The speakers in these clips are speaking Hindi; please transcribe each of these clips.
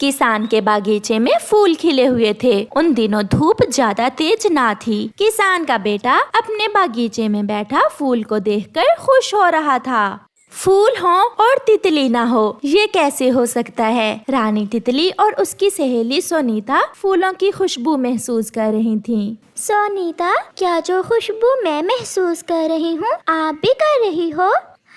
किसान के बागीचे में फूल खिले हुए थे। उन दिनों धूप ज्यादा तेज ना थी। किसान का बेटा अपने बागीचे में बैठा फूल को देखकर खुश हो रहा था। फूल हो और तितली ना हो, ये कैसे हो सकता है? रानी तितली और उसकी सहेली सोनीता फूलों की खुशबू महसूस कर रही थीं। सोनीता, क्या जो खुशबू मैं महसूस कर रही हूँ आप भी कर रही हो?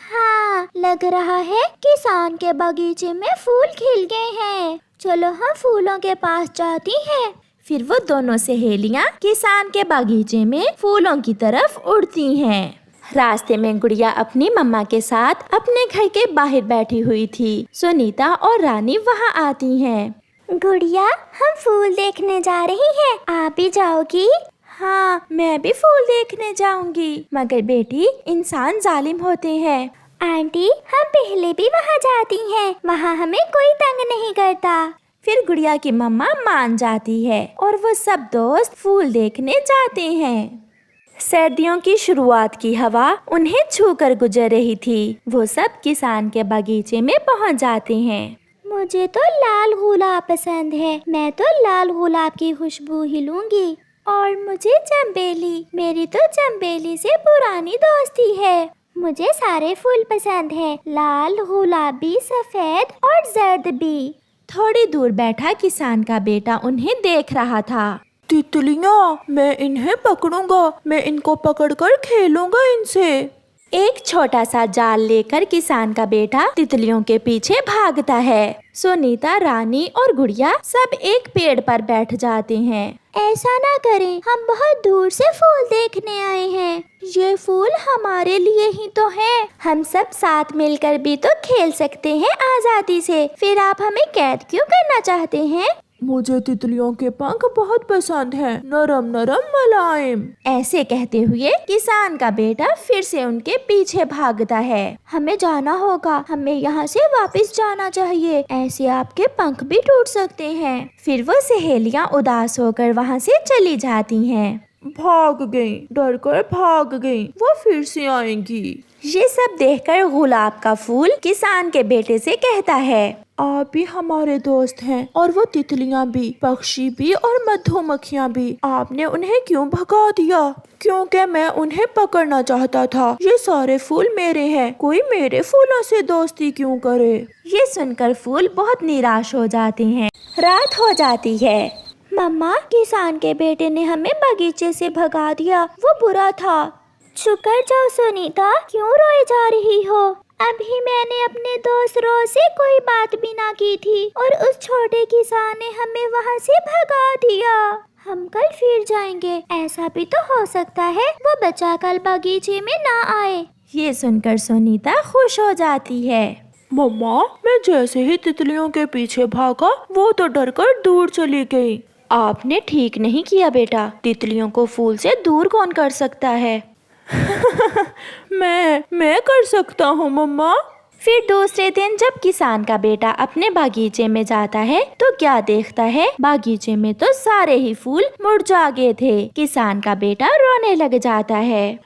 हाँ, लग रहा है किसान के बगीचे में फूल खिल गए हैं। चलो हम फूलों के पास जाती हैं। फिर वो दोनों सहेलियां किसान के बागीचे में फूलों की तरफ उड़ती हैं। रास्ते में गुड़िया अपनी मम्मा के साथ अपने घर के बाहर बैठी हुई थी। सोनीता और रानी वहाँ आती हैं। गुड़िया, हम फूल देखने जा रही हैं, आप भी जाओगी? हाँ, मैं भी फूल देखने जाऊंगी, मगर बेटी इंसान जालिम होते हैं। आंटी, हम पहले भी वहाँ जाती हैं, वहाँ हमें कोई तंग नहीं करता। फिर गुड़िया की मम्मा मान जाती है और वो सब दोस्त फूल देखने जाते हैं। सर्दियों की शुरुआत की हवा उन्हें छूकर गुजर रही थी। वो सब किसान के बगीचे में पहुँच जाते हैं। मुझे तो लाल गुलाब पसंद है, मैं तो लाल गुलाब की खुशबू ही लूंगी। और मुझे चंबेली, मेरी तो चंबेली से पुरानी दोस्ती है। मुझे सारे फूल पसंद हैं, लाल, गुलाबी, सफेद और जर्द भी। थोड़ी दूर बैठा किसान का बेटा उन्हें देख रहा था। तितलियाँ, मैं इन्हें पकड़ूंगा, मैं इनको पकड़कर खेलूंगा इनसे। एक छोटा सा जाल लेकर किसान का बेटा तितलियों के पीछे भागता है। सोनीता, रानी और गुड़िया सब एक पेड़ पर बैठ जाते हैं। ऐसा ना करें, हम बहुत दूर से फूल देखने आए हैं। ये फूल हमारे लिए ही तो है। हम सब साथ मिलकर भी तो खेल सकते हैं आजादी से। फिर आप हमें कैद क्यों करना चाहते हैं? मुझे तितलियों के पंख बहुत पसंद हैं, नरम नरम मुलायम। ऐसे कहते हुए किसान का बेटा फिर से उनके पीछे भागता है। हमें जाना होगा, हमें यहाँ से वापस जाना चाहिए, ऐसे आपके पंख भी टूट सकते हैं। फिर वो सहेलियाँ उदास होकर वहाँ से चली जाती हैं। भाग गई, डर कर भाग गई, वो फिर से आएंगी। ये सब देखकर गुलाब का फूल किसान के बेटे से कहता है, आप भी हमारे दोस्त हैं और वो तितलियां भी, पक्षी भी और मधुमक्खियां भी। आपने उन्हें क्यों भगा दिया? क्योंकि मैं उन्हें पकड़ना चाहता था। ये सारे फूल मेरे हैं, कोई मेरे फूलों से दोस्ती क्यों करे? ये सुनकर फूल बहुत निराश हो जाते हैं। रात हो जाती है। मम्मा, किसान के बेटे ने हमें बगीचे से भगा दिया, वो बुरा था। चुप कर जाओ सोनीता, क्यों रोए जा रही हो? अभी मैंने अपने दोस्त रोज से कोई बात भी ना की थी और उस छोटे किसान ने हमें वहाँ से भगा दिया। हम कल फिर जाएंगे, ऐसा भी तो हो सकता है वो बच्चा कल बगीचे में ना आए। ये सुनकर सोनीता खुश हो जाती है। मम्मा, मैं जैसे ही तितलियों के पीछे भागा, वो तो डर कर दूर चली गई। आपने ठीक नहीं किया बेटा, तितलियों को फूल से दूर कौन कर सकता है? मैं कर सकता हूँ मम्मा। फिर दूसरे दिन जब किसान का बेटा अपने बागीचे में जाता है तो क्या देखता है? बागीचे में तो सारे ही फूल मुरझा गए थे। किसान का बेटा रोने लग जाता है।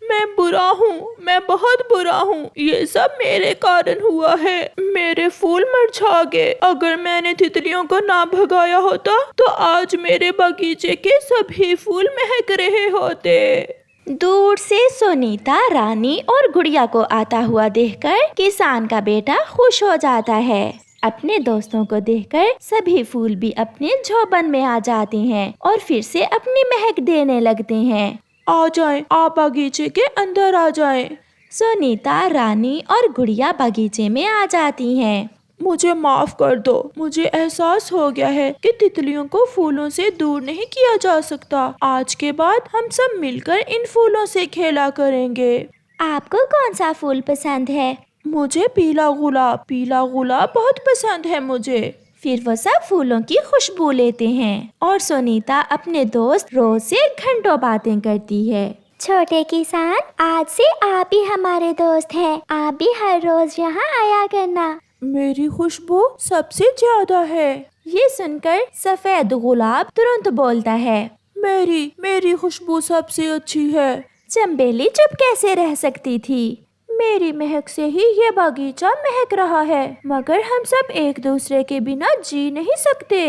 मैं बुरा हूँ, मैं बहुत बुरा हूँ। ये सब मेरे कारण हुआ है। मेरे फूल मुरझा गए। अगर मैंने तितलियों को ना भगाया होता तो आज मेरे बगीचे के सभी फूल महक रहे होते। दूर से सोनीता, रानी और गुड़िया को आता हुआ देखकर किसान का बेटा खुश हो जाता है। अपने दोस्तों को देखकर सभी फूल भी अपने झोंपन में आ जाते हैं और फिर से अपनी महक देने लगते हैं। आ जाएं, आप बगीचे के अंदर आ जाएं। सोनीता, रानी और गुड़िया बगीचे में आ जाती हैं। मुझे माफ कर दो, मुझे एहसास हो गया है कि तितलियों को फूलों से दूर नहीं किया जा सकता। आज के बाद हम सब मिलकर इन फूलों से खेला करेंगे। आपको कौन सा फूल पसंद है? मुझे पीला गुलाब बहुत पसंद है मुझे। फिर वो सब फूलों की खुशबू लेते हैं और सोनीता अपने दोस्त रोज से घंटों बातें करती है। छोटे किसान, आज से आप ही हमारे दोस्त हैं, आप भी हर रोज यहाँ आया करना। मेरी खुशबू सबसे ज्यादा है। ये सुनकर सफेद गुलाब तुरंत बोलता है, मेरी खुशबू सबसे अच्छी है। चंबेली चुप कैसे रह सकती थी? मेरी महक से ही ये बगीचा महक रहा है, मगर हम सब एक दूसरे के बिना जी नहीं सकते।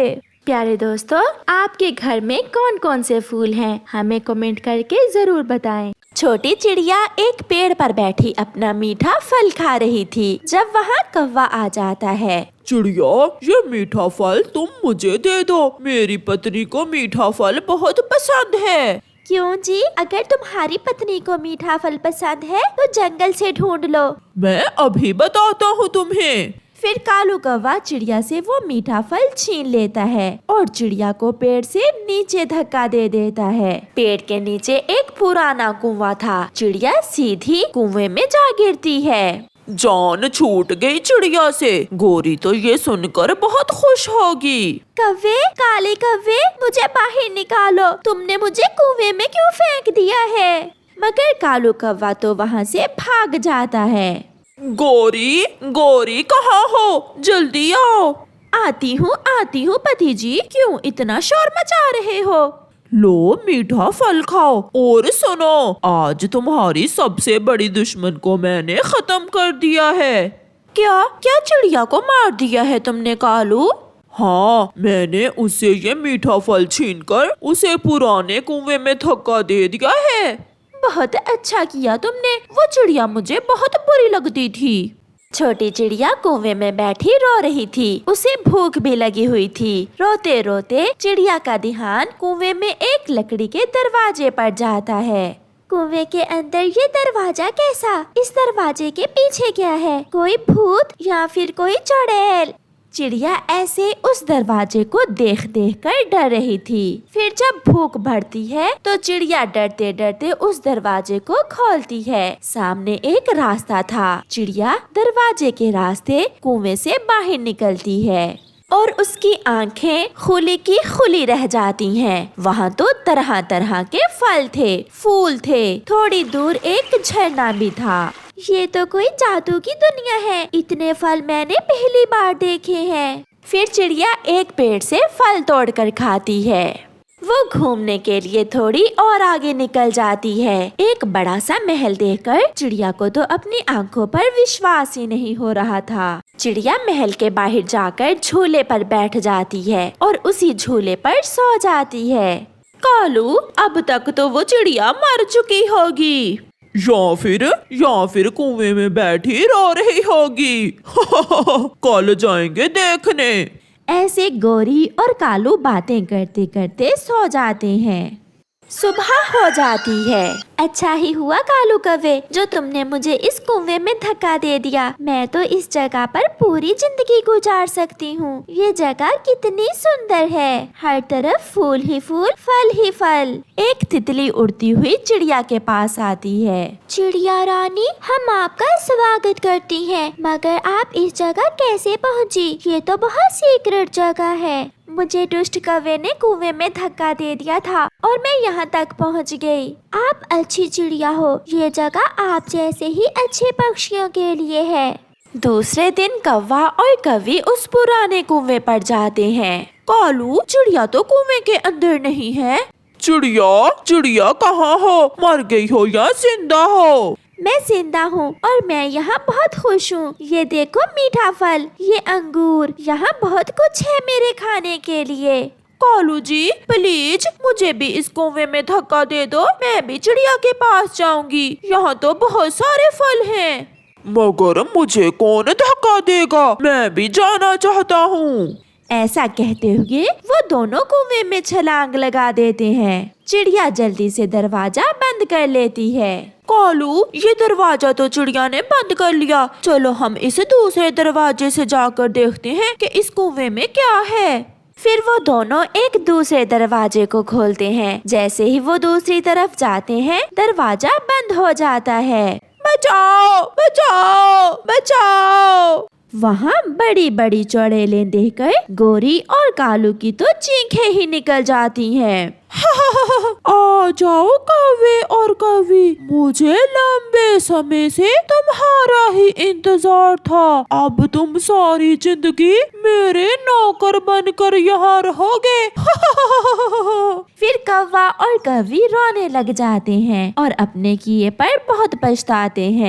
प्यारे दोस्तों, आपके घर में कौन कौन से फूल हैं? हमें कमेंट करके जरूर बताएं। छोटी चिड़िया एक पेड़ पर बैठी अपना मीठा फल खा रही थी जब वहाँ कौवा आ जाता है। चिड़िया, ये मीठा फल तुम मुझे दे दो, मेरी पत्नी को मीठा फल बहुत पसंद है। क्यों जी? अगर तुम्हारी पत्नी को मीठा फल पसंद है तो जंगल से ढूंढ लो। मैं अभी बताता हूँ तुम्हें। फिर कालू कौवा चिड़िया से वो मीठा फल छीन लेता है और चिड़िया को पेड़ से नीचे धक्का दे देता है। पेड़ के नीचे एक पुराना कुआं था। चिड़िया सीधी कुएं में जा गिरती है। जान छूट गई चिड़िया से। गोरी तो ये सुनकर बहुत खुश होगी। कव्वे, काले कव्वे, मुझे बाहर निकालो, तुमने मुझे कुएं में क्यों फेंक दिया है? मगर कालू कौवा तो वहाँ से भाग जाता है। गोरी, गोरी कहाँ हो? जल्दी आओ। आती हूँ पति जी, क्यों इतना शोर मचा रहे हो? लो, मीठा फल खाओ और सुनो, आज तुम्हारी सबसे बड़ी दुश्मन को मैंने खत्म कर दिया है। क्या क्या चिड़िया को मार दिया है तुमने कालू? हाँ, मैंने उसे ये मीठा फल छीनकर उसे पुराने कुएं में धक्का दे दिया है। बहुत अच्छा किया तुमने, वो चिड़िया मुझे बहुत बुरी लगती थी। छोटी चिड़िया कुएं में बैठी रो रही थी। उसे भूख भी लगी हुई थी। रोते रोते चिड़िया का ध्यान कुएं में एक लकड़ी के दरवाजे पर जाता है। कुएं के अंदर ये दरवाजा कैसा? इस दरवाजे के पीछे क्या है? कोई भूत या फिर कोई चुड़ैल? चिड़िया ऐसे उस दरवाजे को देख देख कर डर रही थी। फिर जब भूख बढ़ती है तो चिड़िया डरते डरते उस दरवाजे को खोलती है। सामने एक रास्ता था। चिड़िया दरवाजे के रास्ते कुएं से बाहर निकलती है और उसकी आंखें खुली की खुली रह जाती हैं। वहाँ तो तरह तरह के फल थे, फूल थे। थोड़ी दूर एक झरना भी था। ये तो कोई जादू की दुनिया है, इतने फल मैंने पहली बार देखे हैं। फिर चिड़िया एक पेड़ से फल तोड़कर खाती है। वो घूमने के लिए थोड़ी और आगे निकल जाती है। एक बड़ा सा महल देखकर चिड़िया को तो अपनी आंखों पर विश्वास ही नहीं हो रहा था। चिड़िया महल के बाहर जाकर झूले पर बैठ जाती है और उसी झूले पर सो जाती है। कालू, अब तक तो वो चिड़िया मर चुकी होगी या फिर कुएं में बैठी रो रही होगी। कल जाएंगे देखने। ऐसे गोरी और कालू बातें करते करते सो जाते हैं। सुबह हो जाती है। अच्छा ही हुआ कालू कव्वे जो तुमने मुझे इस कुएं में धक्का दे दिया। मैं तो इस जगह पर पूरी जिंदगी गुजार सकती हूँ। ये जगह कितनी सुंदर है, हर तरफ फूल ही फूल, फल ही फल। एक तितली उड़ती हुई चिड़िया के पास आती है। चिड़िया रानी, हम आपका स्वागत करती हैं, मगर आप इस जगह कैसे पहुँची? ये तो बहुत सीक्रेट जगह है। मुझे दुष्ट कौवे ने कुएं में धक्का दे दिया था और मैं यहाँ तक पहुँच गई। आप अच्छी चिड़िया हो, ये जगह आप जैसे ही अच्छे पक्षियों के लिए है। दूसरे दिन कौवा और कवि उस पुराने कुएं पर जाते हैं। कालू, चिड़िया तो कुएं के अंदर नहीं है। चिड़िया कहाँ हो? मर गई हो या जिंदा हो? मैं जिंदा हूँ और मैं यहाँ बहुत खुश हूँ। ये देखो मीठा फल, ये अंगूर, यहाँ बहुत कुछ है मेरे खाने के लिए। कालू जी, प्लीज मुझे भी इस कुएं में धक्का दे दो, मैं भी चिड़िया के पास जाऊंगी। यहाँ तो बहुत सारे फल हैं। मगर मुझे कौन धक्का देगा? मैं भी जाना चाहता हूँ। ऐसा कहते हुए वो दोनों कुएं में छलांग लगा देते हैं। चिड़िया जल्दी से दरवाजा बंद कर लेती है। कालू, ये दरवाजा तो चिड़िया ने बंद कर लिया। चलो हम इस दूसरे दरवाजे से जाकर देखते हैं कि इस कुएं में क्या है। फिर वो दोनों एक दूसरे दरवाजे को खोलते हैं। जैसे ही वो दूसरी तरफ जाते हैं, दरवाजा बंद हो जाता है। बचाओ, बचाओ, बचाओ। वहाँ बड़ी बड़ी चुड़ैलें देखकर गोरी और कालू की तो चीखें ही निकल जाती हैं। आ जाओ कौवे और कवि, मुझे लंबे समय से तुम्हारा ही इंतजार था। अब तुम सारी जिंदगी मेरे नौकर बनकर यहाँ रहोगे। फिर कौवा और कवि रोने लग जाते हैं और अपने किए पर बहुत पछताते हैं।